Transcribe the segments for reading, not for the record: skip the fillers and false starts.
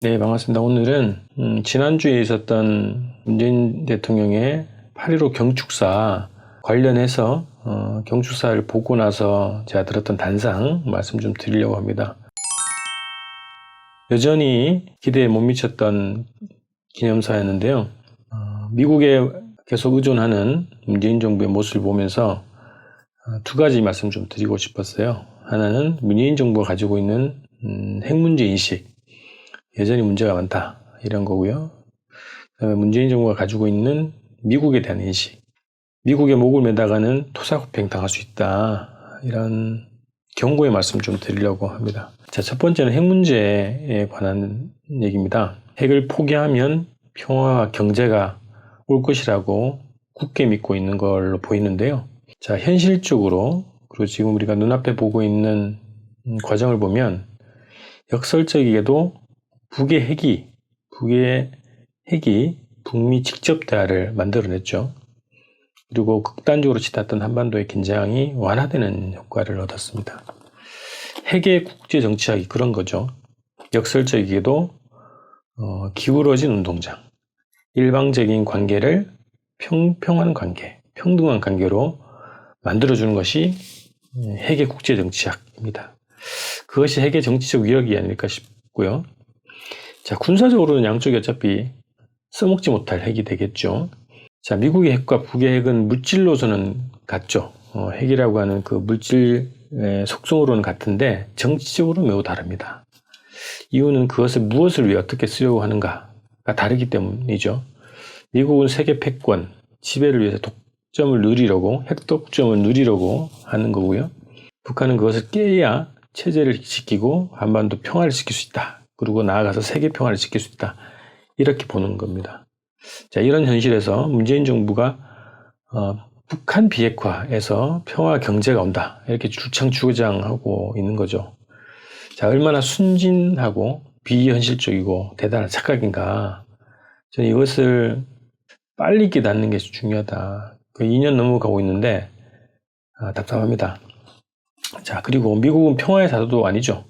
네, 반갑습니다. 오늘은 지난주에 있었던 문재인 대통령의 8.15 경축사 관련해서 경축사를 보고 나서 제가 들었던 단상 말씀 좀 드리려고 합니다. 여전히 기대에 못 미쳤던 기념사였는데요. 미국에 계속 의존하는 문재인 정부의 모습을 보면서 두 가지 말씀 좀 드리고 싶었어요. 하나는 문재인 정부가 가지고 있는 핵 문제 인식, 여전히 문제가 많다 이런 거고요. 그다음에 문재인 정부가 가지고 있는 미국에 대한 인식, 미국의 목을 매다가는 토사구팽 당할 수 있다, 이런 경고의 말씀 좀 드리려고 합니다. 자, 첫 번째는 핵 문제에 관한 얘기입니다. 핵을 포기하면 평화와 경제가 올 것이라고 굳게 믿고 있는 걸로 보이는데요. 자, 현실적으로, 그리고 지금 우리가 눈앞에 보고 있는 과정을 보면 역설적이게도 북의 핵이 북미 직접 대화를 만들어냈죠. 그리고 극단적으로 치닫던 한반도의 긴장이 완화되는 효과를 얻었습니다. 핵의 국제 정치학이 그런 거죠. 역설적이게도 기울어진 운동장, 일방적인 관계를 평평한 관계, 평등한 관계로 만들어주는 것이 핵의 국제 정치학입니다. 그것이 핵의 정치적 위력이 아닐까 싶고요. 자, 군사적으로는 양쪽이 어차피 써먹지 못할 핵이 되겠죠. 자, 미국의 핵과 북의 핵은 물질로서는 같죠. 핵이라고 하는 그 물질의 속성으로는 같은데 정치적으로 매우 다릅니다. 이유는 그것을 무엇을 위해 어떻게 쓰려고 하는가가 다르기 때문이죠. 미국은 세계 패권, 지배를 위해서 독점을 누리려고, 핵 독점을 누리려고 하는 거고요. 북한은 그것을 깨야 체제를 지키고 한반도 평화를 지킬 수 있다. 그리고 나아가서 세계 평화를 지킬 수 있다. 이렇게 보는 겁니다. 자, 이런 현실에서 문재인 정부가 북한 비핵화에서 평화 경제가 온다, 이렇게 주장하고 있는 거죠. 자, 얼마나 순진하고 비현실적이고 대단한 착각인가. 저는 이것을 빨리 깨닫는 게 중요하다. 2년 넘어가고 있는데 답답합니다. 자, 그리고 미국은 평화의 사도도 아니죠.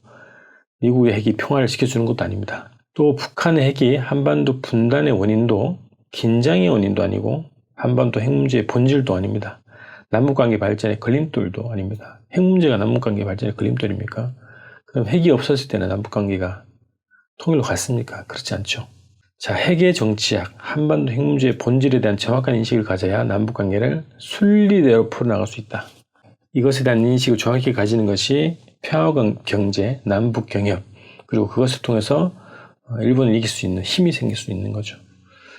미국의 핵이 평화를 지켜주는 것도 아닙니다. 또 북한의 핵이 한반도 분단의 원인도 긴장의 원인도 아니고 한반도 핵 문제의 본질도 아닙니다. 남북관계 발전의 걸림돌도 아닙니다. 핵 문제가 남북관계 발전의 걸림돌입니까? 그럼 핵이 없었을 때는 남북관계가 통일로 갔습니까? 그렇지 않죠. 자, 핵의 정치학, 한반도 핵 문제의 본질에 대한 정확한 인식을 가져야 남북관계를 순리대로 풀어나갈 수 있다. 이것에 대한 인식을 정확히 가지는 것이 평화 경제, 남북 경협, 그리고 그것을 통해서 일본을 이길 수 있는 힘이 생길 수 있는 거죠.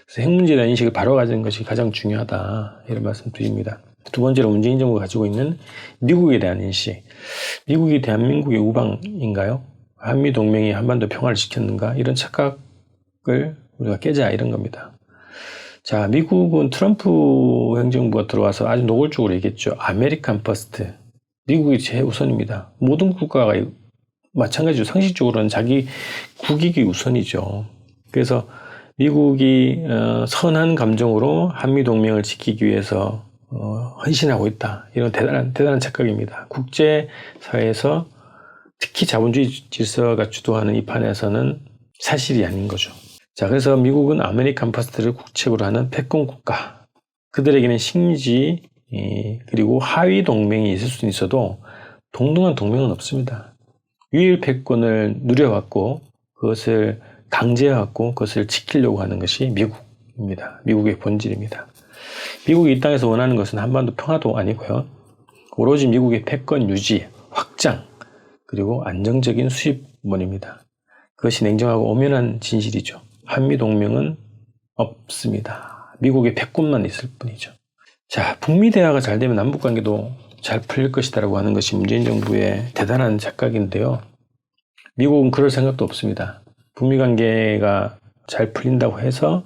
그래서 핵 문제에 대한 인식을 바로 가지는 것이 가장 중요하다, 이런 말씀 드립니다. 두 번째로 문재인 정부가 가지고 있는 미국에 대한 인식. 미국이 대한민국의 우방인가요? 한미동맹이 한반도 평화를 지켰는가? 이런 착각을 우리가 깨자, 이런 겁니다. 자, 미국은 트럼프 행정부가 들어와서 아주 노골적으로 얘기했죠. 아메리칸 퍼스트. 미국이 최우선입니다. 모든 국가가 마찬가지로 상식적으로는 자기 국익이 우선이죠. 그래서 미국이 선한 감정으로 한미동맹을 지키기 위해서 헌신하고 있다. 이런 대단한 착각입니다. 국제사회에서 특히 자본주의 질서가 주도하는 이 판에서는 사실이 아닌 거죠. 자, 그래서 미국은 아메리칸 퍼스트를 국책으로 하는 패권 국가. 그들에게는 식민지 그리고 하위 동맹이 있을 수는 있어도 동등한 동맹은 없습니다. 유일 패권을 누려왔고 그것을 강제해왔고 그것을 지키려고 하는 것이 미국입니다. 미국의 본질입니다. 미국이 이 땅에서 원하는 것은 한반도 평화도 아니고요. 오로지 미국의 패권 유지, 확장, 그리고 안정적인 수입원입니다. 그것이 냉정하고 엄연한 진실이죠. 한미동맹은 없습니다. 미국의 패권만 있을 뿐이죠. 자, 북미 대화가 잘 되면 남북관계도 잘 풀릴 것이다라고 하는 것이 문재인 정부의 대단한 착각인데요. 미국은 그럴 생각도 없습니다. 북미 관계가 잘 풀린다고 해서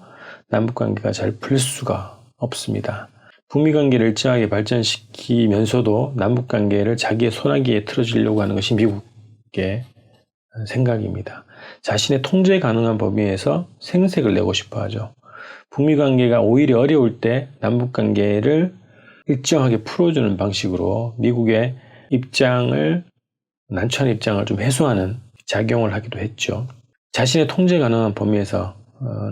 남북관계가 잘 풀릴 수가 없습니다. 북미 관계를 일정하게 발전시키면서도 남북관계를 자기의 손아귀에 틀어주려고 하는 것이 미국의 생각입니다. 자신의 통제 가능한 범위에서 생색을 내고 싶어 하죠. 북미 관계가 오히려 어려울 때 남북 관계를 일정하게 풀어주는 방식으로 미국의 입장을, 난처한 입장을 좀 해소하는 작용을 하기도 했죠. 자신의 통제 가능한 범위에서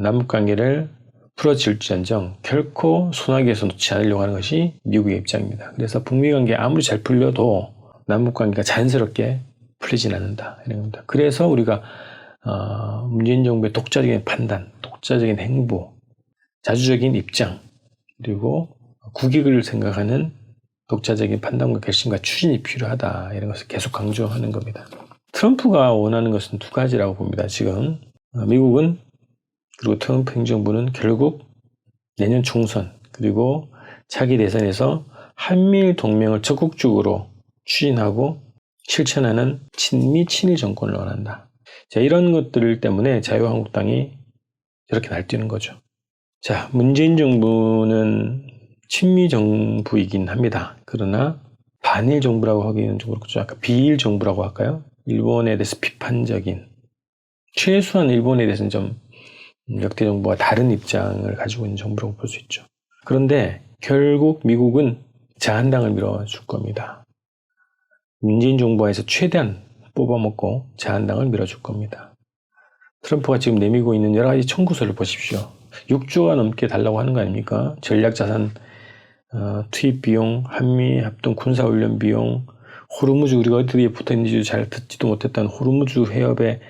남북관계를 풀어질지언정 결코 소나기에서 놓지 않으려고 하는 것이 미국의 입장입니다. 그래서 북미관계 아무리 잘 풀려도 남북관계가 자연스럽게 풀리진 않는다 이런 겁니다. 그래서 우리가 문재인 정부의 독자적인 판단, 독자적인 행보, 자주적인 입장, 그리고 국익을 생각하는 독자적인 판단과 결심과 추진이 필요하다 이런 것을 계속 강조하는 겁니다. 트럼프가 원하는 것은 두 가지라고 봅니다. 지금 미국은 그리고 트럼프 행정부는 결국 내년 총선 그리고 차기 대선에서 한미일 동맹을 적극적으로 추진하고 실천하는 친미 친일 정권을 원한다. 자, 이런 것들 때문에 자유한국당이 저렇게 날뛰는 거죠. 자, 문재인 정부는 친미 정부이긴 합니다. 그러나 반일 정부라고 하기는 좀 그렇죠. 아까 비일 정부라고 할까요? 일본에 대해서 비판적인, 최소한 일본에 대해서는 좀 역대 정부와 다른 입장을 가지고 있는 정부라고 볼 수 있죠. 그런데 결국 미국은 자한당을 밀어줄 겁니다. 문재인 정부에서 최대한 뽑아먹고 자한당을 밀어줄 겁니다. 트럼프가 지금 내밀고 있는 여러 가지 청구서를 보십시오. 6조가 넘게 달라고 하는 거 아닙니까? 전략자산 투입 비용, 한미 합동 군사훈련 비용, 호르무즈 우리가 어디에 붙어있는지 잘 듣지도 못했던 호르무즈 해협의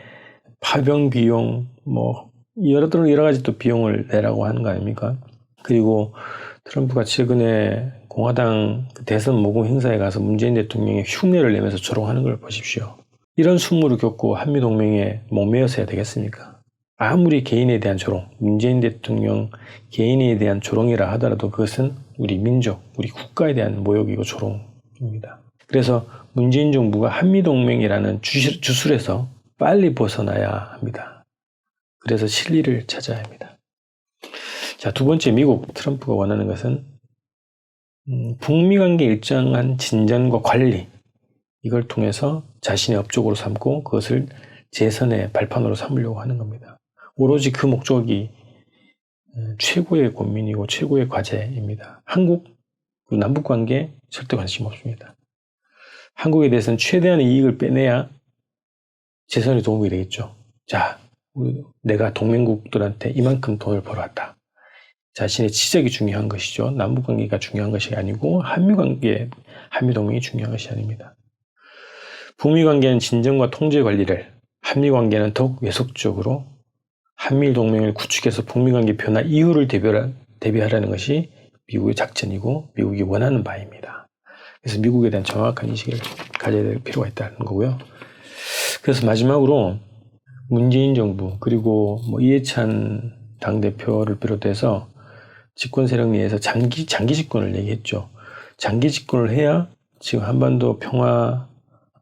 파병 비용, 뭐 여러 가지 또 비용을 내라고 하는 거 아닙니까? 그리고 트럼프가 최근에 공화당 대선 모금 행사에 가서 문재인 대통령의 흉내를 내면서 조롱하는 걸 보십시오. 이런 숙무를 겪고 한미동맹에 목매어서 해야 되겠습니까? 아무리 개인에 대한 조롱, 문재인 대통령 개인에 대한 조롱이라 하더라도 그것은 우리 민족, 우리 국가에 대한 모욕이고 조롱입니다. 그래서 문재인 정부가 한미동맹이라는 주술에서 빨리 벗어나야 합니다. 그래서 실리를 찾아야 합니다. 자, 두 번째 미국 트럼프가 원하는 것은 북미 관계 일정한 진전과 관리, 이걸 통해서 자신의 업적으로 삼고 그것을 재선의 발판으로 삼으려고 하는 겁니다. 오로지 그 목적이 최고의 고민이고 최고의 과제입니다. 한국, 남북 관계에 절대 관심 없습니다. 한국에 대해서는 최대한의 이익을 빼내야 재선에 도움이 되겠죠. 자, 내가 동맹국들한테 이만큼 돈을 벌어왔다. 자신의 지적이 중요한 것이죠. 남북 관계가 중요한 것이 아니고 한미 동맹이 중요한 것이 아닙니다. 북미 관계는 진정과 통제 관리를, 한미 관계는 더욱 외속적으로 한미일 동맹을 구축해서 북미 관계 변화 이후를 대비하라는 것이 미국의 작전이고 미국이 원하는 바입니다. 그래서 미국에 대한 정확한 인식을 가져야 될 필요가 있다는 거고요. 그래서 마지막으로 문재인 정부 그리고 이해찬 당대표를 비롯해서 집권 세력 내에서 장기 집권을 얘기했죠. 장기 집권을 해야 지금 한반도 평화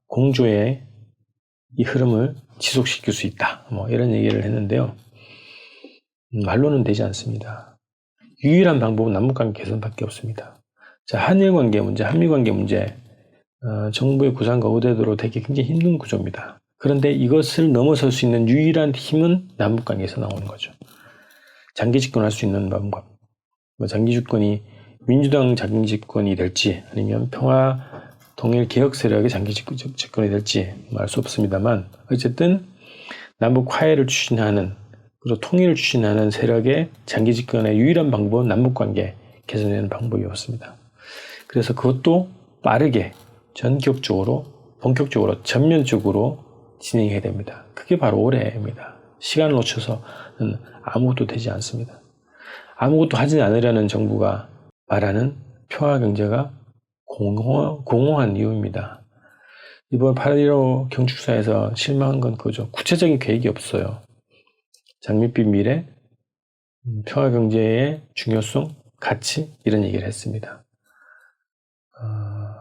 공조의 이 흐름을 지속시킬 수 있다. 이런 얘기를 했는데요. 말로는 되지 않습니다. 유일한 방법은 남북관계 개선밖에 없습니다. 자, 한일관계 문제, 한미관계 문제, 정부의 구상과 의대도로 되게 굉장히 힘든 구조입니다. 그런데 이것을 넘어설 수 있는 유일한 힘은 남북관계에서 나오는 거죠. 장기 집권할 수 있는 방법. 장기 집권이 민주당 장기 집권이 될지 아니면 평화 통일 개혁 세력의 장기 집권이 될지 알 수 없습니다만 어쨌든 남북 화해를 추진하는 그리고 통일을 추진하는 세력의 장기 집권의 유일한 방법은 남북관계 개선하는 방법이었습니다. 그래서 그것도 빠르게 전격적으로 본격적으로 전면적으로 진행해야 됩니다. 그게 바로 올해입니다. 시간을 놓쳐서는 아무것도 되지 않습니다. 아무것도 하지 않으려는 정부가 말하는 평화경제가 공허한 이유입니다. 이번 8.15 경축사에서 실망한 건 그거죠. 구체적인 계획이 없어요. 장밋빛 미래, 평화경제의 중요성, 가치 이런 얘기를 했습니다.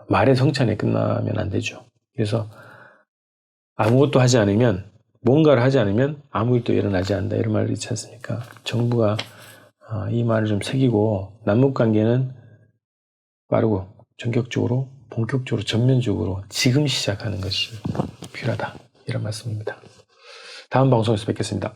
말의 성찬에 끝나면 안 되죠. 그래서 아무것도 하지 않으면 뭔가를 하지 않으면 아무 일도 일어나지 않는다 이런 말이 있지 않습니까? 정부가 이 말을 좀 새기고 남북관계는 빠르고 전격적으로 본격적으로 전면적으로 지금 시작하는 것이 필요하다 이런 말씀입니다. 다음 방송에서 뵙겠습니다.